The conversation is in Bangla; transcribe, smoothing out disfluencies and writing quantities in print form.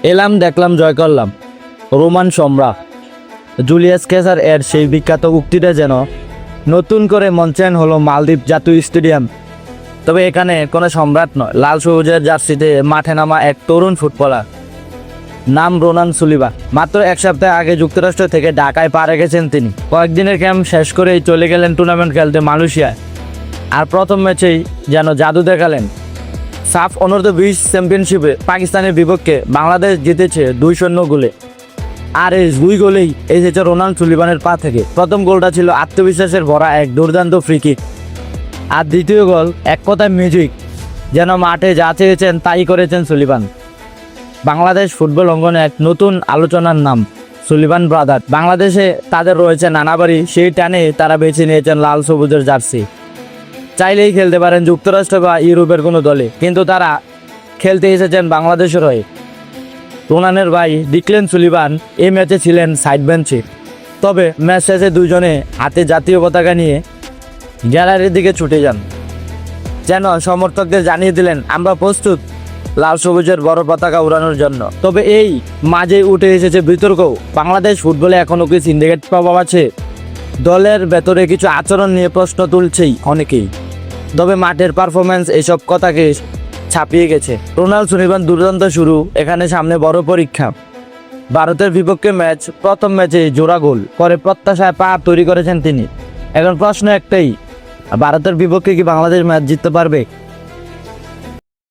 এলাম, দেখলাম, জয় করলাম। রোমান সম্রাট জুলিয়াস কেসার এর সেই বিখ্যাত উক্তিটা যেন নতুন করে মঞ্চায়ন হলো মালদ্বীপ জাতীয় স্টেডিয়াম। তবে এখানে কোনো সম্রাট নয়, লাল সবুজের জার্সিতে মাঠে নামা এক তরুণ ফুটবলার, নাম রোনান সুলিবা। মাত্র এক সপ্তাহ আগে যুক্তরাষ্ট্র থেকে ঢাকায় পা রেখেছেন তিনি। কয়েকদিনের ক্যাম্প শেষ করেই চলে গেলেন টুর্নামেন্ট খেলতে মালয়েশিয়ায়। আর প্রথম ম্যাচেই যেন জাদু দেখালেন। সাফ অনূর্ধ্ব-20 চ্যাম্পিয়নশিপে পাকিস্তানের বিপক্ষে বাংলাদেশ জিতেছে 2-0 গোলে। আর এই 2 গোলেই এসেছে রোনান সুলিবানের পা থেকে। প্রথম গোলটা ছিল আত্মবিশ্বাসের ভরা এক দুর্দান্ত ফ্রি কিক। আর দ্বিতীয় গোল এক কথায় মিউজিক, যেন মাঠে যা চেয়েছেন তাই করেছেন সুলিবান। বাংলাদেশ ফুটবল অঙ্গনে এক নতুন আলোচনার নাম সুলিবান ব্রাদার। বাংলাদেশে তাদের রয়েছে নানা বাড়ি, সেই টানে তারা বেছে নিয়েছেন লাল সবুজের জার্সি। চাইলেই খেলতে পারেন যুক্তরাষ্ট্র বা ইউরোপের কোনো দলে, কিন্তু তারা খেলতে এসেছেন বাংলাদেশের হয়ে। রোনানের ভাই ডিক্লেন সুলিবান এই ম্যাচে ছিলেন সাইড বেঞ্চে। তবে ম্যাচ শেষে দুজনে হাতে জাতীয় পতাকা নিয়ে গ্যালারির দিকে ছুটে যান, যেন সমর্থকদের জানিয়ে দিলেন, আমরা প্রস্তুত লাল সবুজের বড় পতাকা উড়ানোর জন্য। তবে এই মাঝেই উঠে এসেছে বিতর্ক, বাংলাদেশ ফুটবলে এখনও কি সিন্ডিকেট প্রভাব আছে? দলের ভেতরে কিছু আচরণ নিয়ে প্রশ্ন তুলছেই অনেকেই। তবে মাঠের পারফরমেন্স এসব কথাকে ছাপিয়ে গেছে। রোনাল সুলিবান দুর্দান্ত শুরু, এখানে সামনে বড় পরীক্ষা। ভারতের বিপক্ষে ম্যাচ, প্রথম ম্যাচে জোড়া গোল করে প্রত্যাশায় পা তৈরি করেছেন তিনি। এখন প্রশ্ন একটাই, ভারতের বিপক্ষে কি বাংলাদেশ ম্যাচ জিততে পারবে?